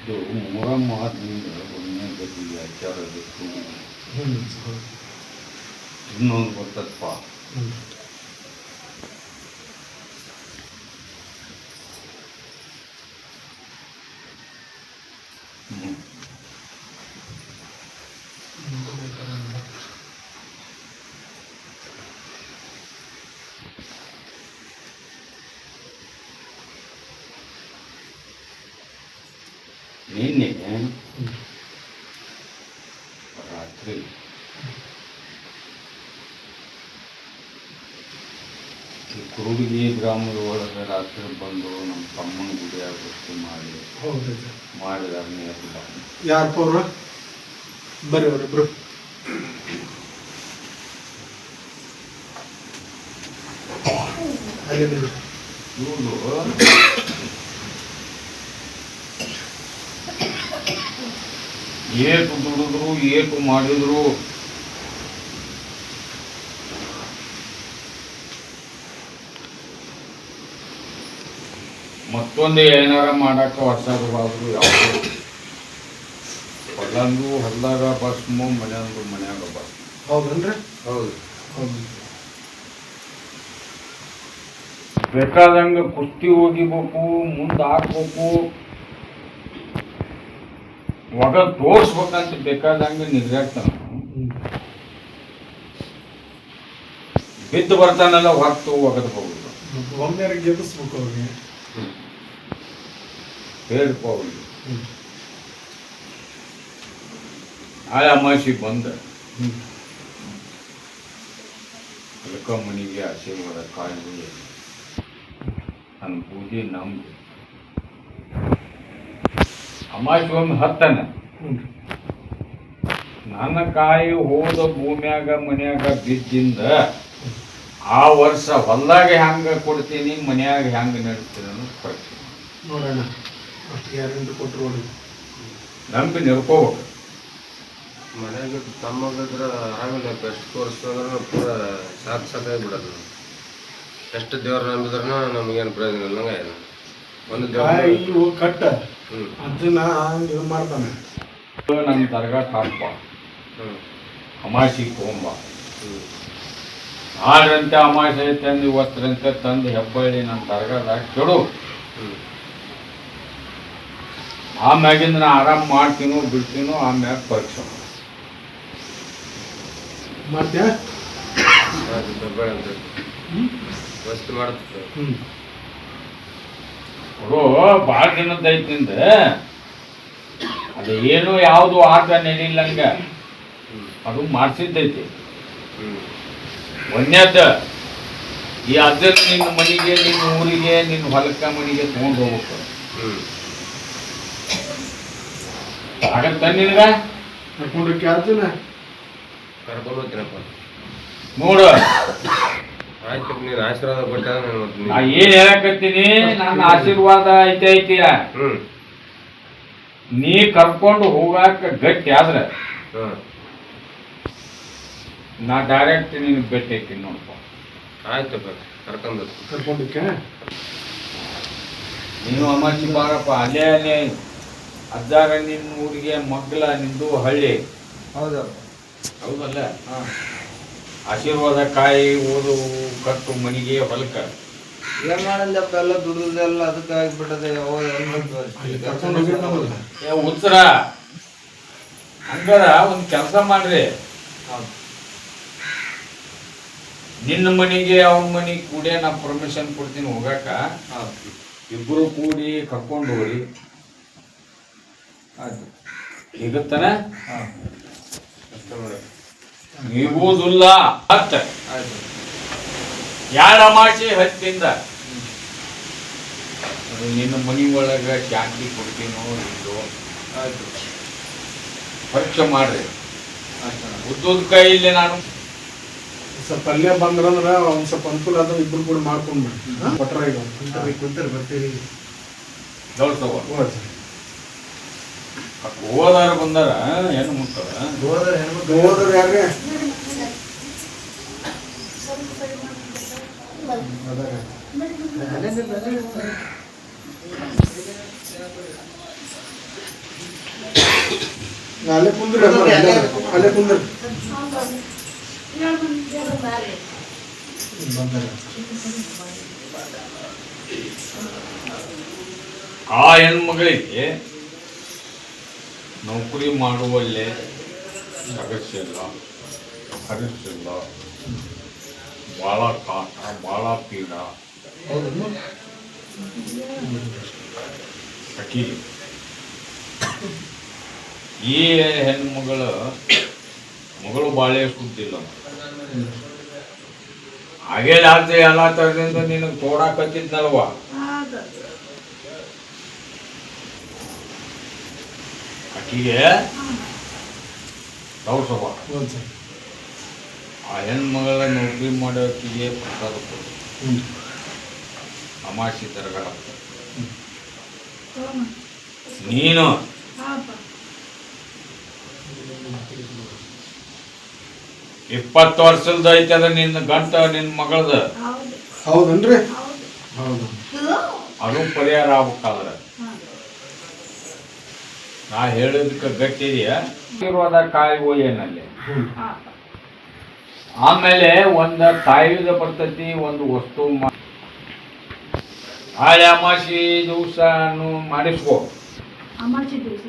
ಇದು ಮೊಹರಂ ಆದ್ರಿಂದ ಒಂದನೇ ಗತಿಗೆ ಆಚಾರದಕ್ಕೂ ಇನ್ನೊಂದು ಗೊತ್ತಪ್ಪ. ನಿನ್ನೆ ರಾತ್ರಿ ಕುರುಡಿಗೆ ಗ್ರಾಮದ ಒಳಗೆ ರಾತ್ರಿ ಬಂದು ನಮ್ಮ ತಮ್ಮನ ಗುಡಿಯಾಗ ವಸ್ತು ಮಾಡಿದಾರೆ. ಯಾರಪ್ಪ ಅವರು? ಬರ್ರಿ ಅವರಿಬ್ರು. ಇವರು ಏಟು ದುಡಿದ್ರು ಏಟು ಮಾಡಿದ್ರು ಮತ್ತೊಂದು ಏನಾರ ಮಾಡಕ್ಕೆ ಹೊಸದು ಯಾವುದು ಹೊಲಂದು ಹೊಲದಾಗ ಬಸ್ಮು ಮನೆಯಂದು ಮನ್ಯಾಗ ಬಸ್. ಹೌದನ್ರಿ? ಹೌದು. ಬೇಕಾದಂಗೆ ಕುಸ್ತಿ ಹೋಗಿಬೇಕು, ಮುಂದೆ ಹಾಕ್ಬೇಕು, ಒಗ ತೋರ್ಸ್ಬೇಕಂತ ಬೇಕಾದಂಗೆ ನಿಗ್ರಾಕ್ತಾನ. ಬಿದ್ದು ಬರ್ತಾನಲ್ಲ ಹೊತ್ತು ಒಗದು ಹೋಗುದು. ಒಮ್ಮೆ ಗೆದಿಸ್ಬೇಕು ಅವ್ರಿಗೆ, ಹೇಳ್ಕೊ ಅವ್ರಿಗೆ. ಆಯ ಅಮಾಸಿ ಬಂದ ಅಲ್ಕ ಮನಿಗೆ ಆಶೀರ್ವಾದ ಕಾಯಿ ನನ್ನ ಪೂಜೆ ನಮ್ದು. ಅಮಾಸಿ ಒಮ್ಮೆ ಹತ್ತನ ನನ್ನ ಕಾಯಿ ಹೋದ ಭೂಮ್ಯಾಗ ಮನ್ಯಾಗ ಬಿದ್ದಿಂದ ಆ ವರ್ಷ ಹೊಲ್ದಾಗ ಹೆಂಗ ಕೊಡ್ತೀನಿ, ಮನ್ಯಾಗ ಹೆಂಗ ನಡ್ತೀನಿ ಅನ್ನೋದು ಪರೀಕ್ಷೆ ನೋಡೋಣ. ಅಷ್ಟು ಗ್ಯಾರಂಟಿ ಕೊಟ್ಟರು ನಂಬಿ ನಡ್ಕೋಬೇಕು. ಮನೆಯಾಗ ತಮ್ಮಗಿದ್ರೆ ಆರಾಮಿಲ್ಲ, ಎಷ್ಟು ತೋರಿಸ್ತಂದ್ರೆ ಪೂರ ಸಾಕಾಗ್ಬಿಡೋದು. ಎಷ್ಟು ದೇವ್ರ ನಂಬಿದ್ರೂ ನಮಗೇನು ಪ್ರಯೋಜನ ಇಲ್ಲ. ಒಂದು ದೇವ್ರ ಕಟ್ಟ ಅದನ್ನ ಇದು ಮಾಡ್ತಾನೆ. ನಮ್ಮ ದರ್ಗಾಟ್ ಹಾಕ್ಬ, ಅಮಾಸಿ ತೊಗೊಂಬ, ನಾಡ್ರಂತೆ ಅಮಾಸೆ ತಂದು ಇವತ್ತರಂತೆ ತಂದು ಹೆಬ್ಬಳ್ಳಿ ನನ್ನ ದರ್ಗಾದಾಗ ಕೆಡು. ಆಮ್ಯಾಗಿಂದ ನಾ ಆರಾಮ್ ಮಾಡ್ತೀನೋ ಬಿಡ್ತೀನೋ, ಆಮ್ಯಾಗ ಪರೀಕ್ಷೆ ಮಾಡ್ತೀಯ ವಸ್ತು ಮಾಡುತ್ತೆ. ಭಾಳ ದಿನದ ಐತಿಂದ ಅದು ಏನು ಯಾವುದು ಆಟ ನಡೀಲಂಗ ಅದು ಮಾಡಿಸಿದ್ದೈತಿ. ಒಂದೇದ ಈ ಅಜ್ಜನ ನಿನ್ನ ಮನೆಗೆ, ನಿನ್ನ ಊರಿಗೆ, ನಿನ್ನ ಹೊಲಕ್ಕ ಮನೆಗೆ ತಗೊಂಡು ಹೋಗ್ಬೇಕು. ಆಗತ್ತ ನಿನಗ ಕರ್ಕೊಂಡ್ರೆ ಅರ್ಜುನ ಕರ್ಕೊಂಡು ಹೋಗ್ತೀನಪ್ಪ. ನೋಡು, ಆಯ್ತು, ನೀನು ಆಶೀರ್ವಾದ ಕೊಟ್ಟ ನಾ ಏನ್ ಹೇಳಕತ್ತೀನಿ, ನನ್ನ ಆಶೀರ್ವಾದ ಐತಿಯ. ನೀ ಕರ್ಕೊಂಡು ಹೋಗಾಕ ಗಟ್ಟಿ ಆದ್ರೆ ನಾ ಡೈರೆಕ್ಟ್ ನೀನು ಭೇಟಿ ಹಾಕ್ತೀನಿ ನೋಡಪ್ಪ. ಆಯ್ತಪ್ಪ, ಕರ್ಕೊಂಡಕ್ಕೆ ನೀನು ಅಮಾಸಿ ಬಾರಪ್ಪ. ಅಲ್ಲೇ ಅಜ್ಜಾರ ನಿನ್ನ ಊರಿಗೆ ಮಗ್ಲ, ನಿಂದು ಹಳ್ಳಿ. ಹೌದಲ್ಲ? ಆಶೀರ್ವಾದ ಕಾಯಿ ಓದು ಕಟ್ಟು ಮನಿಗೆ ಹೊಲಕ್ಕ ಏನ್ ಮಾಡಲ್ಲಪ್ಪ, ಎಲ್ಲ ದುಡ್ದೆಲ್ಲ ಅದಕ್ಕೆ ಆಗ್ಬಿಟ್ಟದೆ. ಉತ್ತರ ಹಂಗಾರ ಒಂದು ಕೆಲಸ ಮಾಡ್ರಿ, ನಿನ್ನ ಮನೆಗೆ ಅವನ ಮನೆಗೆ ಕೂಡಿ ನಾ ಪರ್ಮಿಷನ್ ಕೊಡ್ತೀನಿ ಹೋಗಾಕ. ಇಬ್ಬರು ಕೂಡಿ ಕರ್ಕೊಂಡು ಹೋಗ್ರಿ. ಈಗತ್ತಾನ ನೀಗುವುದಿಲ್ಲ. ಹತ್ತ ಎರಡು ಅಮಾಸಿ ಹತ್ತಿಂದ ನಿನ್ನ ಮನಿ ಒಳಗ ಶಾಂತಿ ಕೊಡ್ತೀನೋ ಇಲ್ಲೋ ಪರೀಕ್ಷೆ ಮಾಡ್ರಿ. ಉದ್ದದ ಕೈಯಲ್ಲಿ ನಾನು ಸ್ವಲ್ಪ ಅಲ್ಲೇ ಬಂದ್ರಂದ್ರ ಒಂದ್ ಸ್ವಲ್ಪ ಅನುಕೂಲ ಆದ್ರೆ ಇಬ್ರು ಕೂಡ ಮಾಡ್ಕೊಂಡ್ ಕೊಟ್ರ ಈಗ ಕುಂತಾರೆ ಬರ್ತೀವಿ. ಹೋದಾರ ಬಂದಾರ ಹೆಣ್ಣು ಮುಟ್ಟಾರ. ಹೋದ್ರ ಯಾರೇ ಅಲ್ಲೇ ಕುಂದ್ರಿ ಅಲ್ಲೇ ಕುಂದ್ರಿ ಆ ಹೆಣ್ಮಗಳಿಗೆ ನೌಕರಿ ಮಾಡುವಲ್ಲೇ ಅಗತ್ಯಿಲ್ಲ ಹರಿಸಿಲ್ಲ, ಭಾಳ ಕಾಟ, ಭಾಳ ಪೀಡ ಅಕ್ಕಿ. ಈ ಮಗಳು ಬಾಳೆ ಸುದ್ದಿಲ್ಲ. ಹಾಗೆ ರಾತ್ರಿ ಎಲ್ಲ ತರದಿಂದ ನಿನಗೆ ತೋಡಾಕತ್ತಿದ್ನಲ್ವ, ಅಕ್ಕಿಗೆ ತೌಸವ ಆ ಹೆಣ್ಮಗಳ ನೌಕರಿ ಮಾಡೋಕ್ಕಿಗೆ ಪ್ರಸಾದ ಕೊಡು, ಅಮಾಸಿ ತರಗ ನೀನು 20 ವರ್ಷದ ಐತದ ನಿನ್ನ ಗಂಟ ನಿನ್ನ ಮಗಳದ. ಹೌದನ್ರಿ? ಹೌದು. ಅದು ಪರಿಹಾರ ಆಗ್ಬೇಕಾದ್ರೆ ನಾ ಹೇಳಿದಕ್ಕೆ ಗಟ್ಟಿದೆಯ ಇರುವುದ ಕಾಯಿ ಒಯ್ಯನಲ್ಲಿ. ಆಮೇಲೆ ಒಂದು ತಾಯಿದ ಬರ್ತೈತಿ, ಒಂದು ವಸ್ತು ಆಳೆ ಅಮಾಸಿ ದಿವಸ ಮಾಡಿಸ್ಕೋ. ಅಮಾಸಿ ದಿವಸ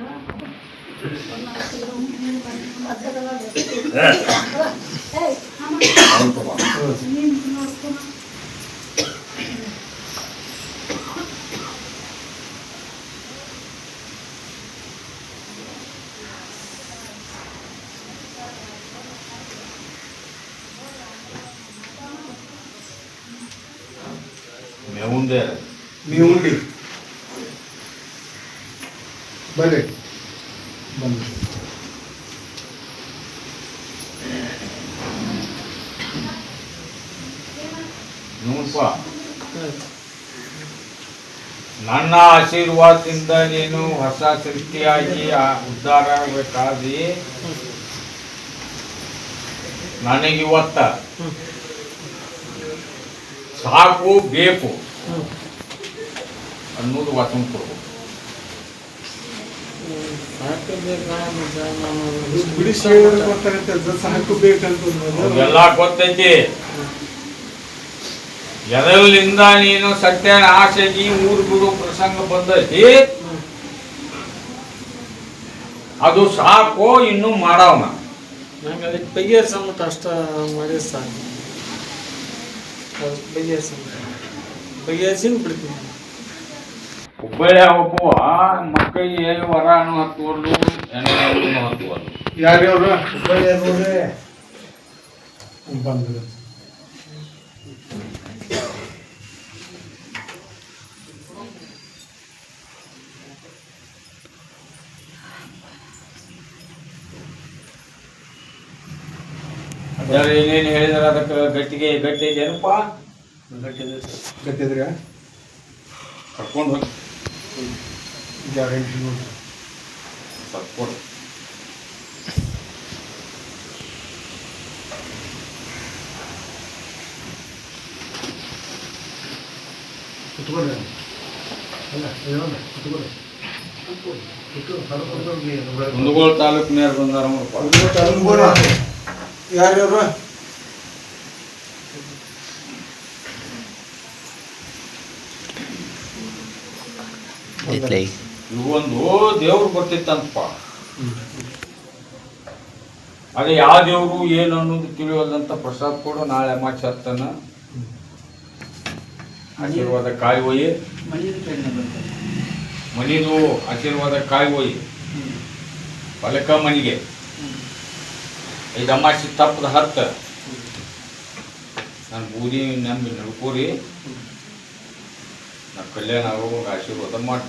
ಮೇವುಂದೆ ಮೇವುಂಡಿ ಬರ್ರಿ ಬನ್ನಿ. ನೋಡಪ್ಪ, ನನ್ನ ಆಶೀರ್ವಾದದಿಂದ ನೀನು ಹೊಸ ಸೃಷ್ಟಿಯಾಗಿ ಉದ್ಧಾರ ಆಗಬೇಕಾಗಿ ನನಗಿವತ್ತ ಸಾಕು ಬೇಕು ಅನ್ನೋದು ವಚನ ಕೊಡ್ಬೇಕು. ಬಿಡಿಸಿ ಗೊತ್ತಾಗತ್ತೆ, ಸಾಕು ಬೇಕಂತ ಎಲ್ಲ ಗೊತ್ತೈತಿ. ಎದರಿಂದ ನೀನು ಸತ್ಯ ಆಸೆಗಿ ಊರು ಬಿಡು ಪ್ರಸಂಗ ಬಂದೈತಿ, ಅದು ಸಾಕು, ಇನ್ನು ಮಾಡವನ ನಂಗೆ ಅದಕ್ಕೆ ಬಗೆಹರಿಸಂಬಿಟ್ಟು ಅಷ್ಟ ಮಾಡಿ ಸಾಕು. ಬಗೆಹರಿಸಿನ ಬಿಡ್ತೀನಿ. ಹುಬ್ಬಳ್ಳಿ ಒಬ್ಬವ ಮಕ್ಕಳಿಗೆ ವರಾನು ಹತ್ತುವಲ್ಲು, ಹೆಣ್ಣು ಹತ್ತುವಲ್ಲು. ಯಾರ್ಯವ್ರ ಬಂದ್ರು ಏನೇನು ಹೇಳಿದ್ರ ಅದಕ್ಕೆ ಗಟ್ಟಿಗೆ ಗಟ್ಟಿ ಏನಪ್ಪ ಗಟ್ಟಿದ್ರಿ ಕರ್ಕೊಂಡು ಹೋಗಿ ಗ್ಯಾರಂಟಿ ನೋಡಿ ಸ್ವಲ್ಪ ಕೊಡು. ಕುತ್ಕೊಳ್ರಿ. ಅಲ್ಲ ಕುತ್ಕೊಳ್ರಿ. ಕುಂದಗೋಳ ತಾಲೂಕಿನ ಬಂದಾರ ನೋಡಪ್ಪ. ಯಾರ್ಯಾರು ಇವೊಂದು ದೇವ್ರು ಬರ್ತಿತ್ತಂತಪ್ಪ. ಅದೇ ಯಾವ ದೇವ್ರು ಏನು ಅನ್ನೋದು ತಿಳಿಯೋದಂತ ಪ್ರಸಾದ್ ಕೊಡು. ನಾಳೆ ಅಮಾಚೆ ಹತ್ತನ ಆಶೀರ್ವಾದ ಕಾಯಿ ಒಯ್ಯಿ, ಮನಿದು ಆಶೀರ್ವಾದ ಕಾಯಿ ಒಯ್ಯಿ, ಹೊಲಕ ಮನಿಗೆ 5 ಅಮಾಸಿ ತಪ್ಪದ 10 ನಾನು ಬೂದಿ ನಂಬಿ ನಡ್ಕೋರಿ, ನಾ ಕಲ್ಯಾಣ ಆಗೋವಾಗ ಆಶೀರ್ವಾದ ಮಾಡಿ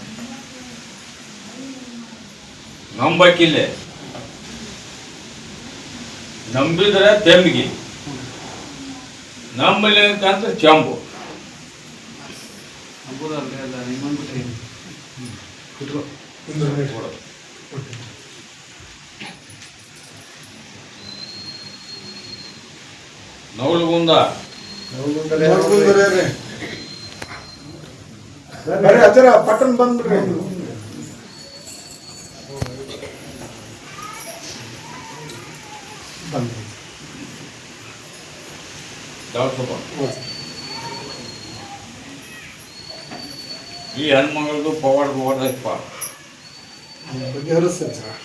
ನಂಬಕ್ಕಿಲ್ಲ. ನಂಬಿದ್ರೆ ತೆಮ್ಮಿಗೆ, ನಂಬಲಿ ಅಂತಂದ್ರೆ ಚಂಬು. ನವಲಗುಂದ ಬರ್ರಿ ಹತ್ತಿರ ಪಟ್ಟಣ ಬಂದ್ಬಿಡ್ರಿ. ತಂದೆ ಈ ಹೆಣ್ಮಗಳದು ಪವಾಡ ಪವಾಡದಪ್ಪ ಬಗೆಹರಿಸ್ತೇನೆ ಸರ್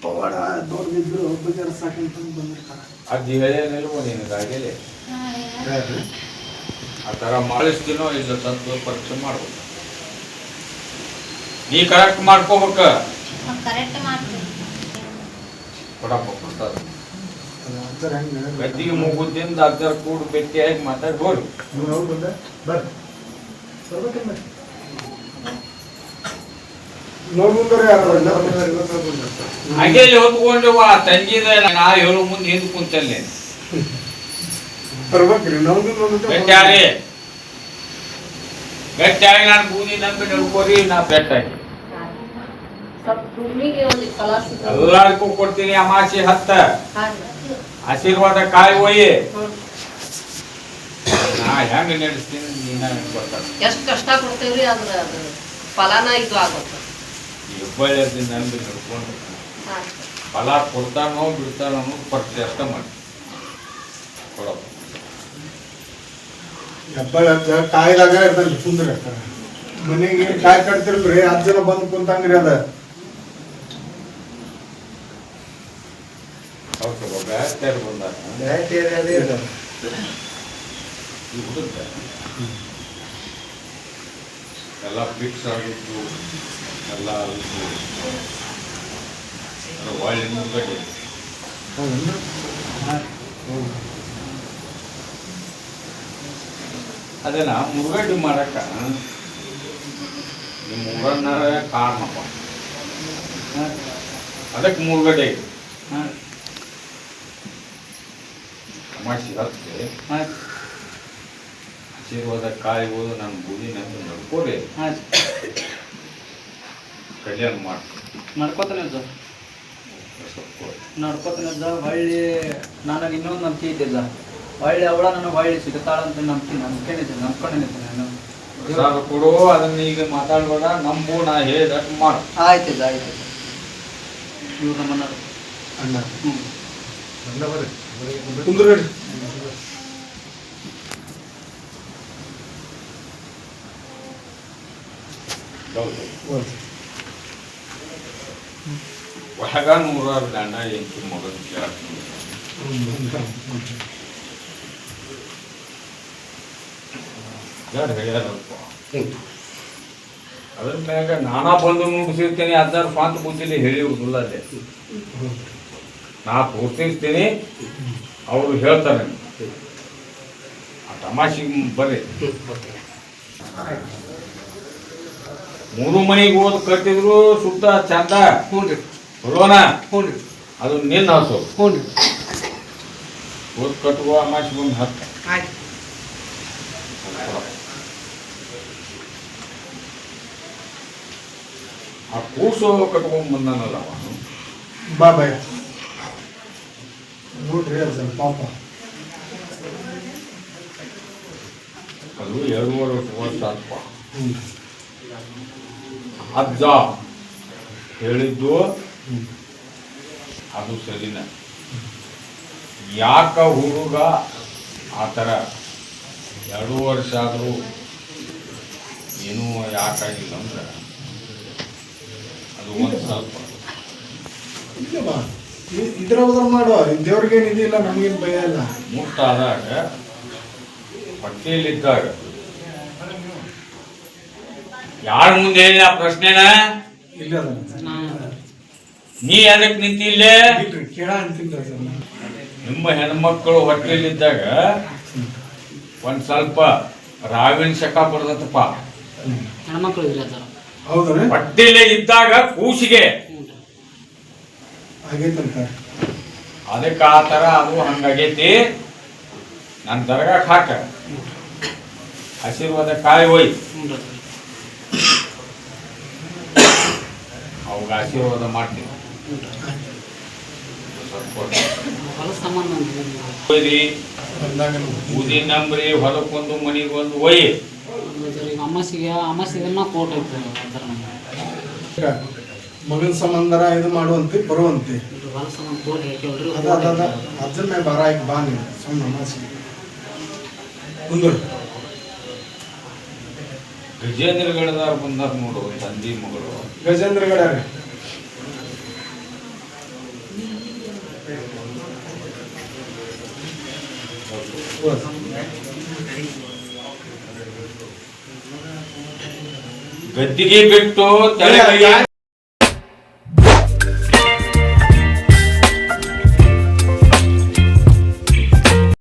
ಪವಾಡ ದೊಡ್ಡದಿದ್ರು ಬಗೆಹರಿಸಾಕಂತ ಬಂದಿರ್ತಾರೆ ಅದು ಹೇಳೇನಿಲ್ವ ನಿನಗಾಗಲೇ ಆ ಥರ ಮಾಡಿಸ್ತೀನೋ ಇಲ್ಲ ತತ್ವ ಪರೀಕ್ಷೆ ಮಾಡ್ಬೇಕು ನೀ ಕರೆಕ್ಟ್ ಮಾಡ್ಕೋಬೇಕ ಕರೆಕ್ಟ್ ಮಾಡ್ತೀನಿ ಕೊಡಪ್ಪ ಕೊಡ್ತಾರೆ ಸರ್ ಹೆಂಗೆ ಗದ್ದಿಗೆ ಮುಗುದಿಂದ ಅಜ್ಜರ ಕೂಡ ಭೇಟಿಯಾಗಿ ಮಾತಾಡಿ ಹೋರಿ ಅವ್ರು ಬಂದೆ ಬರ್ರಿ ಬರ್ಬೇಕಂದ್ರೆ ನೋಡ್ಬಂದ್ರೆ ಯಾರು ಹಾಗೆ ಹೊತ್ಕೊಂಡು ಆ ತಂಗಿದ ನಾ ಹೇಳೋ ಮುಂದೆ ಹಿಂದೆ ಕುಂತಲ್ಲೇ ಬರ್ಬೇಕ್ರಿ ನಾವು ಗಟ್ಟಿಯಾಗಿ ಗಟ್ಟಿಯಾಗಿ ನಾನು ಬೂದಿ ನಂಬಿ ನಡ್ಕೋರಿ ನಾ ಬೆಟ್ಟಾಗಿ ಸ್ವಲ್ಪ ಭೂಮಿಗೆ ಒಂದು ಕಲಾಸ ಎಲ್ಲರಿಗೂ ಕೊಡ್ತೀನಿ ಅಮಾಸಿ 10 ಆಶೀರ್ವಾದ ಕಾಯಿ ಒಯ್ಯಿ ನಾ ಹೆಂಗ ನಡೆಸ್ತೀನಿ ನೀನ ಗೊತ್ತಾಗ ಎಷ್ಟು ಕಷ್ಟ ಕೊಡ್ತೇವ್ರಿ ಅದ್ರ ಫಲನ ಇದು ಆಗುತ್ತೆ ಹೆಬ್ಬಳ್ಳಿಯಿಂದ ನಂಬಿ ನಡ್ಕೊಂಡು ಫಲ ಕೊಡ್ತಾನೋ ಬಿಡ್ತಾನೋ ಅನ್ನೋದು ಪರೀಕ್ಷೆ ಅಷ್ಟ ಮಾಡಿ ಕೊಡಪ್ಪ ಹೆಬ್ಬಾಳ ಕಾಯ್ದಾಗ ಇರ್ತಾನೆ ಕುಂದ್ರಿ ಮನೆಗೆ ಕಾಯಿ ಕಟ್ತಿರ್ಬ್ರಿ 10 ಜನ ಬಂದು ಕುಂತಂಗ್ರಿ ಅದ ಬ್ಯಾಟ್ಯಾರು ಬಂದಾಗ ಈ ಹುಡುಗ ಎಲ್ಲ ಫಿಕ್ಸ್ ಆಗಿತ್ತು ಎಲ್ಲ ಒಳ್ಳೆ ಮುಗಡೆ ಅದೇನ ಮುರುಗಡ್ಡಿ ಮಾಡಕ್ಕ ನಿಮ್ಮ ಊರನ್ನ ಕಾರಣಪ್ಪ ಅದಕ್ಕೆ ಮುರುಗಡ್ಡೆ ಅಮಾಸಿ 10 ಆಶೀರ್ವಾದ ಕಾಯಿ ಓದು ನನ್ನ ಬೂದಿ ನಂದು ನಡ್ಕೋರಿ ಕಲ್ಯಾಣ ನಡ್ಕೋತಾನೆ ಹೊಳ್ಳಿ ನನಗೆ ಇನ್ನೊಂದು ನಂಬಿಕೆ ಇದ್ದಿಲ್ಲ ಹೊಳ್ಳಿ ಅವಳ ನನಗೆ ಹೊಳ್ಳಿ ಸಿಗುತ್ತಾಳಂತ ನಂಬ್ಕೊಂಡಿದ್ದೀನಿ ನಾನು ಪ್ರಸಾದ ಕೊಡು ಅದನ್ನ ಈಗ ಮಾತಾಡ್ಬೇಡ ನಂಬು ನಾ ಹೇಳಿದಷ್ಟು ಮಾಡು ಆಯ್ತು ಇವ್ರು ನಮ್ಮನ್ನ ಅಣ್ಣ ಕುಂದ್ರಿ ಒಳಗ 100 ದಂಡ ಎಂಟು ಮಗನ ಕೇಳ್ತೀನಿ ಹೇಳ್ಯಾರಪ್ಪ ಅದ್ರ ಮ್ಯಾಗ ನಾನಾ ಬಂದು ನುಡಿಸಿರ್ತೀನಿ ಅದರ ಸ್ವಂತ ಬುದ್ಧಿಲಿ ಹೇಳಿ ಹುಡುಗಿಲ್ಲ ಅಲ್ಲೇ ನಾ ತೋರಿಸ್ತಿರ್ತೀನಿ ಅವರು ಹೇಳ್ತಾರೆ ಆ ತಮಾಷೆಗೆ ಬರ್ರಿ 3 ಮನೆಗೆ ಓದ್ ಕಟ್ಟಿದ್ರು ಸುತ್ತ ಚಂದ ಚಲೋನ ಅದು ನಿನ್ನ ಹಸು ಓದ್ ಕಟ್ಟುವ ಅಮಾಸಿ ಬಂದು 10 ಆ ಕೂಸು ಕಟ್ಕೊಂಡ್ ಬಂದಾನಲ್ಲ ಅವನು ಬಾಯ್ ನೋಡ್ರಿ ಅದು ಪಾಪ ಅದು 2.5 ವರ್ಷ ಆತ್ಪ ಅಜ್ಜ ಹೇಳಿದ್ದು ಅದು ಸರಿನ ಯಾಕ ಹುಡುಗ ಆ ಥರ 2 ವರ್ಷ ಆದರೂ ಏನೂ ಯಾಕಾಗಿಲ್ಲ ಅಂದ್ರೆ ಅದು ಒಂದು ಸ್ವಲ್ಪ ಇದ್ರ ಮಾಡೋ ದೇವ್ರಿಗೆ ಏನಿದಿಲ್ಲ ನಮ್ಗೇನು ಭಯ ಇಲ್ಲ ಮುಟ್ಟಾದಾಗ ಹೊಟ್ಟೆಯಲ್ಲಿದ್ದಾಗ ಯಾರ ಮುಂದೆ ಹೇಳಿ ಆ ಪ್ರಶ್ನೆನ ಇಲ್ಲ ನೀ ಅದಕ್ಕೆ ನಿಂತಿಲ್ಲೇ ಕೇಳ ಅಂತಿಲ್ಲ ಸರ್ ನಿಮ್ಮ ಹೆಣ್ಮಕ್ಕಳು ಹೊಟ್ಟೆಯಲ್ಲಿದ್ದಾಗ ಒಂದ್ ಸ್ವಲ್ಪ ರಾವಿನ ಶಕ ಬರ್ತದಪ್ಪ ಹೆಣ್ಮಕ್ಳು ಇದ್ರೆ ಸರ್ ಹೌದಾ ಹೊಟ್ಟೆಯಲ್ಲೇ ಇದ್ದಾಗ ಕೂಸಿಗೆ ಆಗೈತಂತ ಅದಕ್ಕೆ ಆ ಥರ ಅದು ಹಂಗಾಗೈತಿ ನನ್ನ ದರ್ಗಾಕ್ ಹಾಕ ಆಶೀರ್ವಾದ ಕಾಯಿ ಒಯ್ ಅವಾಗ ಆಶೀರ್ವಾದ ಮಾಡ್ತೀನಿ ಒಯ್ರಿ ಬೂದಿ ನಂಬ್ರಿ ಹೊಲಕ್ಕೊಂದು ಮನಿಗೊಂದು ಒಯ್ಯಿ ಅಮಾಸಿಗೆಲ್ಲ ಕೋಟ್ ಐತೆ ಮಗನ ಸಂಬಂಧರ ಇದು ಮಾಡುವಂತೆ ಬರುವಂತೆ ಅದ್ರ ಮೇಲೆ ಬರ ಈಗ ಬಾ ನೀನು ಸುಮ್ಮನೆ ನಮಾಜ್ ಕುಂದ್ರು. ಗಜೇಂದ್ರ ಗಡದಾರ ಬಂದಾರ ನೋಡು ತಂದಿ ಮಗಳು. ಗಜೇಂದ್ರ ಗಡ ರೀ. ಗದ್ದಿಗೆ ಬಿಟ್ಟು ತೆಳಗೆ